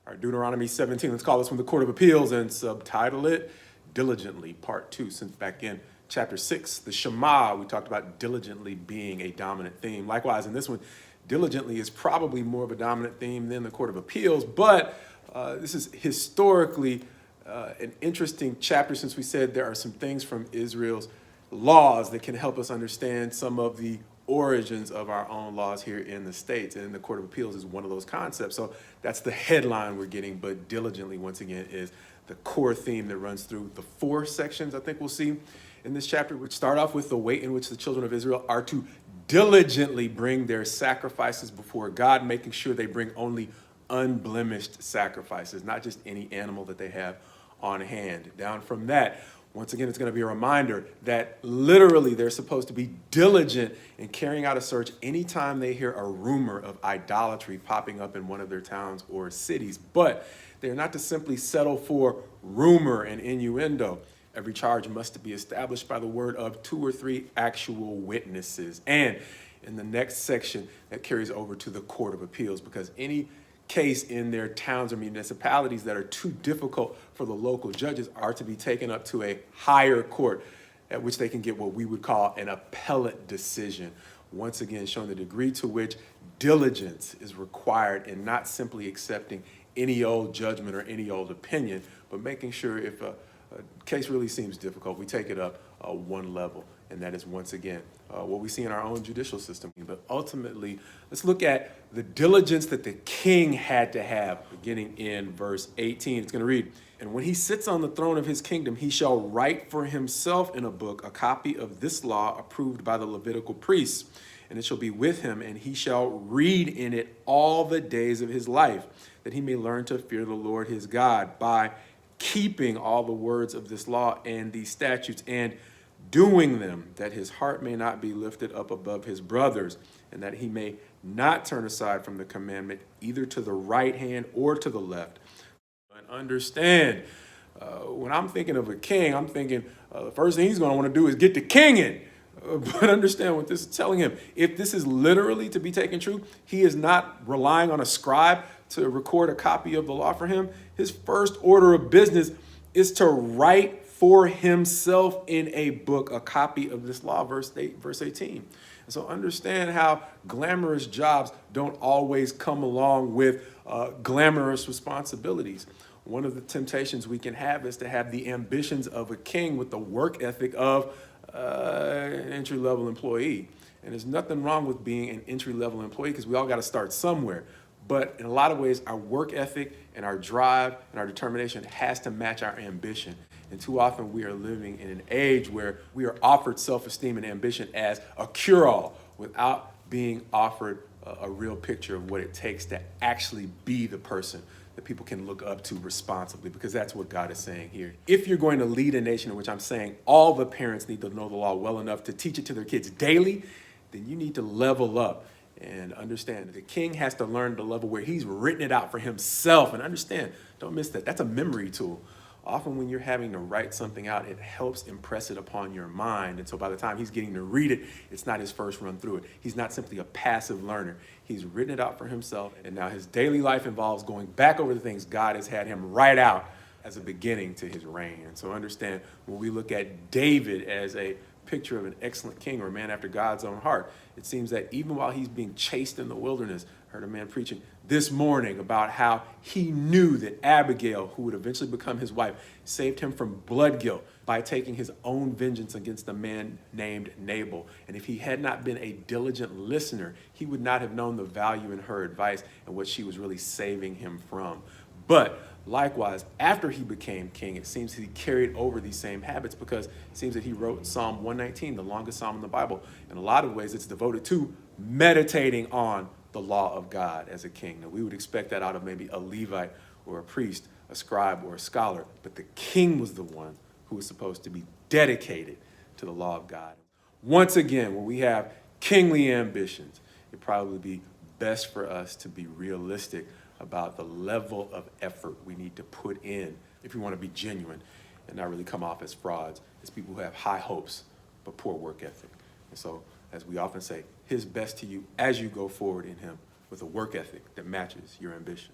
All right, Deuteronomy 17, let's call this one the Court of Appeals and subtitle it Diligently, Part 2. Since back in chapter 6, the Shema, we talked about diligently being a dominant theme. Likewise, in this one, diligently is probably more of a dominant theme than the Court of Appeals, but this is historically an interesting chapter since we said there are some things from Israel's laws that can help us understand some of the origins of our own laws here in the States. And the Court of Appeals is one of those concepts. So that's the headline we're getting, but diligently, once again, is the core theme that runs through the 4 sections I think we'll see in this chapter, which start off with the way in which the children of Israel are to diligently bring their sacrifices before God, making sure they bring only unblemished sacrifices, not just any animal that they have on hand. Down from that, once again, it's going to be a reminder that literally they're supposed to be diligent in carrying out a search anytime they hear a rumor of idolatry popping up in one of their towns or cities. But they're not to simply settle for rumor and innuendo. Every charge must be established by the word of 2 or 3 actual witnesses. And in the next section, that carries over to the Court of Appeals, because any case in their towns or municipalities that are too difficult for the local judges are to be taken up to a higher court at which they can get what we would call an appellate decision. Once again, showing the degree to which diligence is required in not simply accepting any old judgment or any old opinion, but making sure if a case really seems difficult, we take it up one level. And that is, once again, what we see in our own judicial system. But ultimately, let's look at the diligence that the king had to have, beginning in verse 18. It's going to read, "And when he sits on the throne of his kingdom, he shall write for himself in a book a copy of this law approved by the Levitical priests. And it shall be with him, and he shall read in it all the days of his life, that he may learn to fear the Lord his God by keeping all the words of this law and these statutes and doing them, that his heart may not be lifted up above his brothers, and that he may not turn aside from the commandment either to the right hand or to the left." And understand, when I'm thinking of a king, I'm thinking the first thing he's going to want to do is get the king in. But understand what this is telling him. If this is literally to be taken true, he is not relying on a scribe to record a copy of the law for him. His first order of business is to write for himself in a book a copy of this law, verse 18. And so understand how glamorous jobs don't always come along with glamorous responsibilities. One of the temptations we can have is to have the ambitions of a king with the work ethic of an entry-level employee. And there's nothing wrong with being an entry-level employee, because we all got to start somewhere. But in a lot of ways, our work ethic and our drive and our determination has to match our ambition. And too often we are living in an age where we are offered self-esteem and ambition as a cure-all without being offered a real picture of what it takes to actually be the person that people can look up to responsibly, because that's what God is saying here. If you're going to lead a nation, in which I'm saying all the parents need to know the law well enough to teach it to their kids daily, then you need to level up and understand that the king has to learn the level where he's written it out for himself. And understand, don't miss that. That's a memory tool. Often when you're having to write something out, it helps impress it upon your mind. And so by the time he's getting to read it, it's not his first run through it. He's not simply a passive learner. He's written it out for himself. And now his daily life involves going back over the things God has had him write out as a beginning to his reign. And so understand, when we look at David as a picture of an excellent king or a man after God's own heart, it seems that even while he's being chased in the wilderness, I heard a man preaching this morning about how he knew that Abgail, who would eventually become his wife, saved him from blood guilt by taking his own vengeance against a man named Nabal. And if he had not been a diligent listener, he would not have known the value in her advice and what she was really saving him from. But likewise, after he became king, it seems that he carried over these same habits, because it seems that he wrote Psalm 119, the longest psalm in the Bible. In a lot of ways, it's devoted to meditating on the law of God as a king. Now, we would expect that out of maybe a Levite or a priest, a scribe or a scholar, but the king was the one who was supposed to be dedicated to the law of God. Once again, when we have kingly ambitions, it'd probably be best for us to be realistic about the level of effort we need to put in if we want to be genuine and not really come off as frauds, as people who have high hopes but poor work ethic. And so, as we often say, his best to you as you go forward in him with a work ethic that matches your ambition.